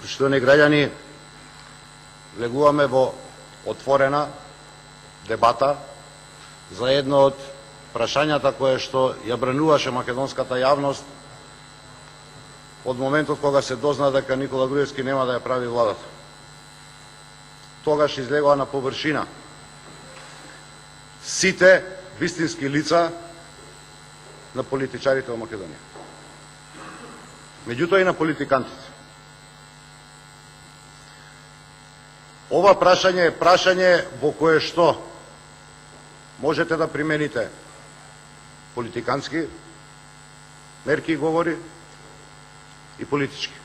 Почитувани граѓани, влегуваме во отворена дебата за едно од прашањата кое што ја брануваше македонската јавност од моментот кога се дозна дека Никола Груевски нема да ја прави владата. Тогаш излегоа на површина сите вистински лица на политичарите во Македонија. Меѓутоа и на политикантите. Ова прашање е прашање во кое што можете да примените политикански мерки и говори и политички.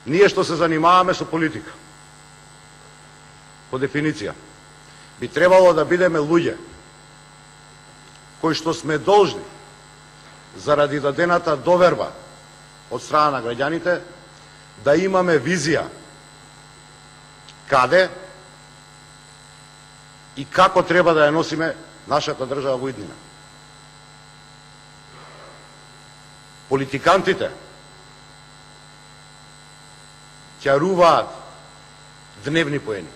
Ние што се занимаваме со политика, по дефиниција, би требало да бидеме луѓе кои што сме должни заради дадената доверба од страна на граѓаните да имаме визија каде и како треба да ја носиме нашата држава во иднина. Политикантите ќаруваат дневни поени.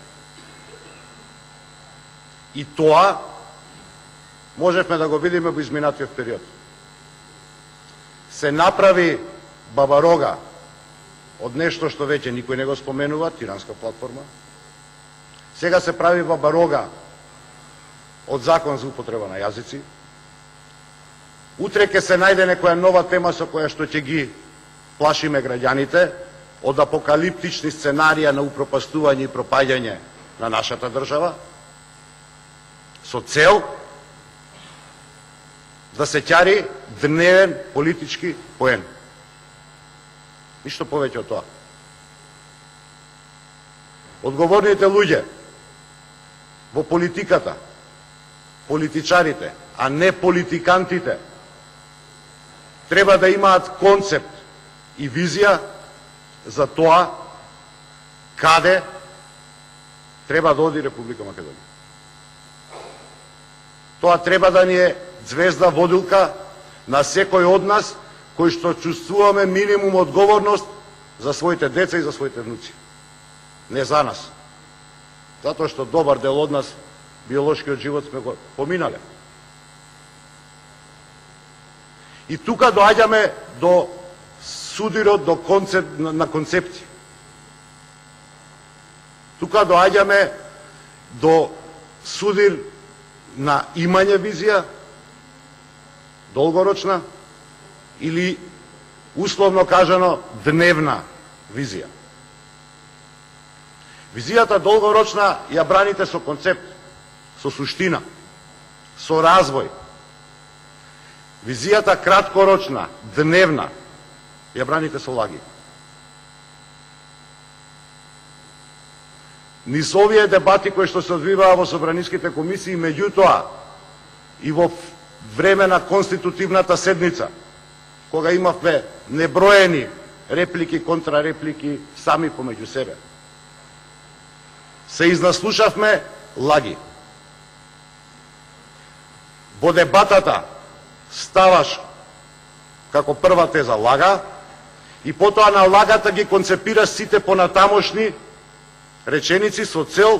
И тоа можевме да го видиме во изминатиот период. Се направи бабарога од нешто што веќе никој не го споменува, тиранска платформа. Сега се прави бабарога од закон за употреба на јазици. Утре ќе се најде некоја нова тема со која што ќе ги плашиме граѓаните од апокалиптични сценарија на упропастување и пропаѓање на нашата држава, со цел да се ќари дневен политички поен. Ништо повеќе од тоа. Одговорните луѓе во политиката, политичарите, а не политикантите, треба да имаат концепт и визија за тоа каде треба да оди Република Македонија. Тоа треба да ни е звезда водилка на секој од нас кои што чувствуваме минимум одговорност за своите деца и за своите внуци. Не за нас. Затоа што добар дел од нас биолошкиот живот сме го поминале. И тука доаѓаме до судирот на концепција. Тука доаѓаме до судир на имање визија, долгорочна или условно кажано дневна визија. Визијата долгорочна ја браните со концепт, со суштина, со развој. Визијата краткорочна, дневна, ја браните со лаги. Низ овие дебати кои што се одвиваа во собраниските комисии, меѓутоа и во време на конститутивната седница, кога имавме неброени реплики, контрареплики сами помеѓу себе, се изнаслушавме лаги. Во дебатата ставаш како прва теза лага и потоа на лагата ги концепираш сите понатамошни реченици со цел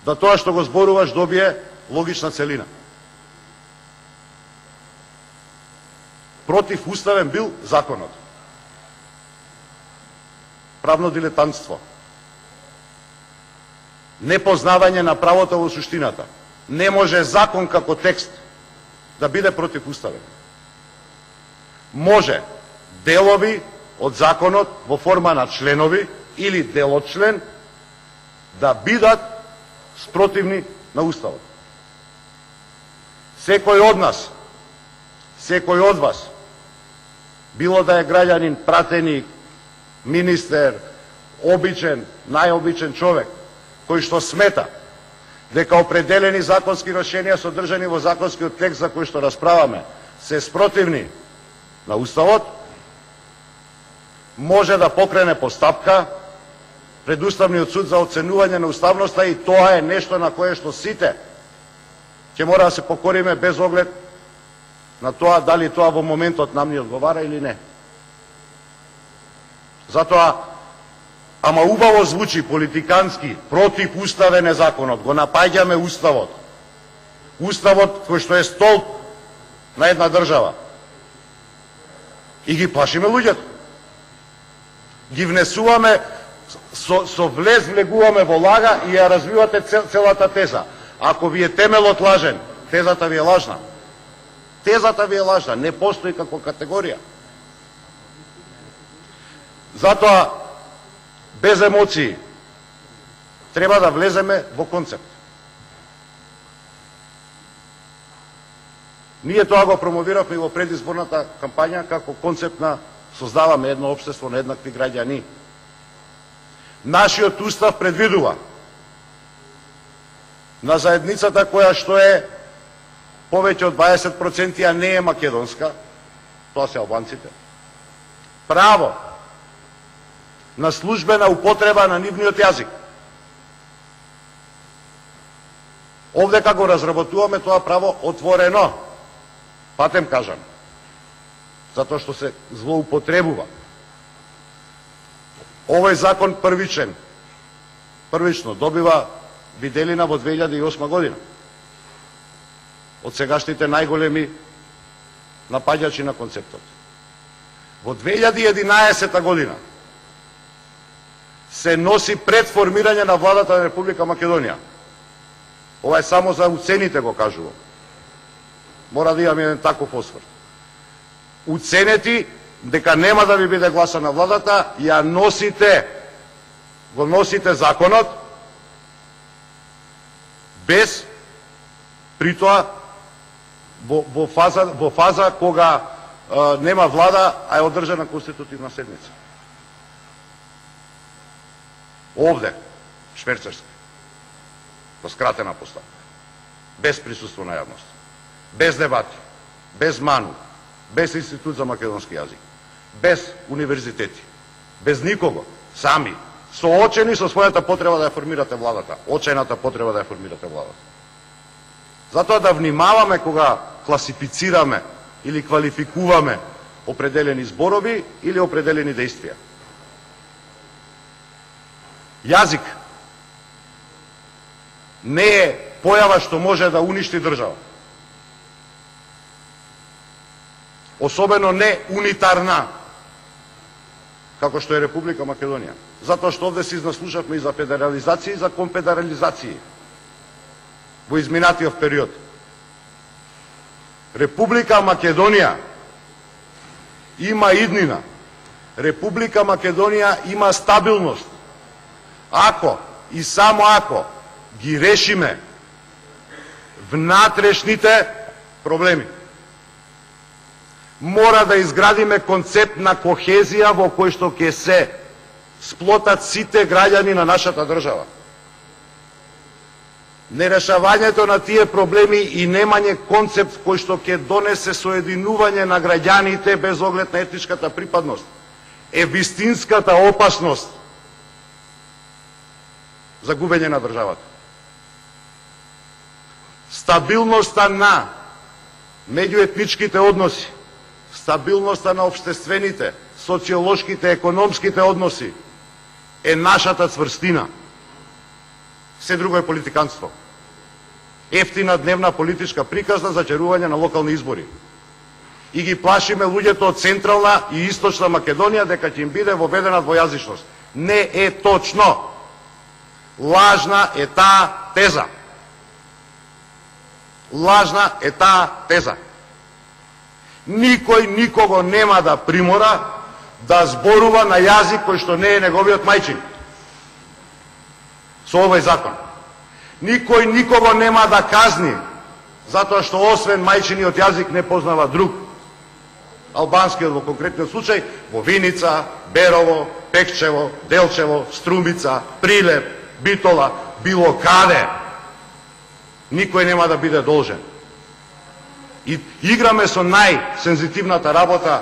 да тоа што го зборуваш добие логична целина. Противуставен бил законот. Правно дилетантство. Непознавање на правото во суштината. Не може закон како текст да биде противуставен. Може делови од законот во форма на членови или дел од член да бидат спротивни на Уставот. Секој од нас, секој од вас, било да е граѓанин, пратеник, министер, обичен, најобичен човек, кој што смета дека определени законски решенија содржани во законскиот текст за кој што расправаме се спротивни на Уставот, може да покрене постапка пред Уставниот суд за оценување на уставноста и тоа е нешто на кое што сите ќе мора да се покориме без оглед на тоа дали тоа во моментот нам ни одговара или не. Затоа, ама убаво звучи политикански, против уставен е законот, го напаѓаме уставот. Уставот кој што е столб на една држава. И ги плашиме луѓето. Ги внесуваме, со влез влегуваме во лага и ја развивате целата теза. Ако ви е темелот лажен, тезата ви е лажна. Тезата ви е лажна, не постои како категорија. Затоа, без емоции, треба да влеземе во концепт. Ние тоа го промовиравме и во предизборната кампања како концепт на создаваме едно општество на еднакви граѓани. Нашиот устав предвидува на заедницата која што е повеќе од 20%, а не е македонска, тоа се албанците, право на службена употреба на нивниот јазик. Овде како разработуваме тоа право отворено, патем кажам, затоа што се злоупотребува. Овој закон првично добива виделина во 2008 година од сегашните најголеми напаѓачи на концептот. Во 2011 година се носи пред формирање на владата на Република Македонија. Ова е само за уцените го кажувам. Мора да имаме еден таков осврт. Уценети дека нема да ви биде гласана владата, ја носите, го носите законот, без при тоа во фаза кога нема влада, а е одржана конститутивна седница. Овде, шверцерски, во скратена поставка, без присуство на јавност, без дебати, без МАНУ, без Институт за македонски јазик, без универзитети, без никого, сами, соочени со својата потреба да ја формирате владата, очајната потреба да ја формирате владата. Затоа да внимаваме кога класифицираме или квалификуваме определени зборови или определени действија. Јазик не е појава што може да уништи држава. Особено не унитарна, како што е Република Македонија. Затоа што овде се изнаслушавме и за федерализација и за конфедерализација во изминатиот период. Република Македонија има иднина. Република Македонија има стабилност. Ако и само ако ги решиме внатрешните проблеми, мора да изградиме концепт на кохезија во кој што ќе се сплотат сите граѓани на нашата држава. Нерешавањето на тие проблеми и немање концепт кој што ќе донесе соединување на граѓаните без оглед на етничката припадност е вистинската опасност за губење на државата. Стабилноста на меѓуетничките односи, стабилноста на општествените, социолошките, економските односи е нашата цврстина. Се друго е политиканство. Ефтина дневна политичка приказна за чарување на локални избори. И ги плашиме луѓето од Централна и Источна Македонија дека ќе им биде воведена двојазичност. Не е точно. Лажна е таа теза. Лажна е таа теза. Никој никого нема да примора да зборува на јазик кој што не е неговиот мајчин. Со овој закон. Никој никого нема да казни затоа што освен мајчиниот јазик не познава друг. Албанскиот во конкретниот случај во Виница, Берово, Пекчево, Делчево, Струмица, Прилеп, Битола, било каде. Никој нема да биде должен. И играме со најсензитивната работа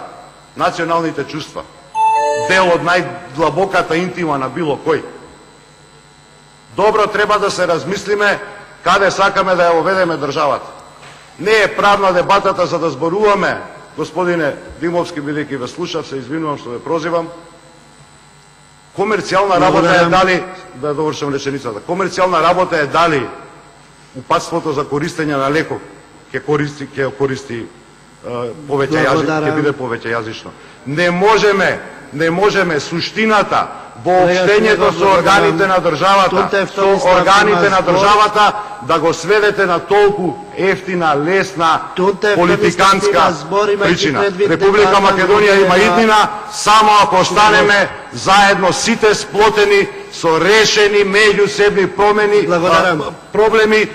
националните чувства. Дел од најдлабоката интима на било кој. Добро треба да се размислиме каде сакаме да ја оведеме државата. Не е правна дебатата за да зборуваме, господине Димовски, бидејќи ве слушав, се извинувам што ве прозивам, Комерцијална работа е дали, да довршам реченицата, комерцијална работа е дали упатството за користење на леков ќе користи повеќе јазично, ќе биде повеќе јазично. Не можеме суштината во обштењето со органите на државата, да го сведете на толку ефтина, лесна, политиканска причина. Република Македонија има иднина само ако останеме заедно сите сплотени со решени меѓусебни проблеми.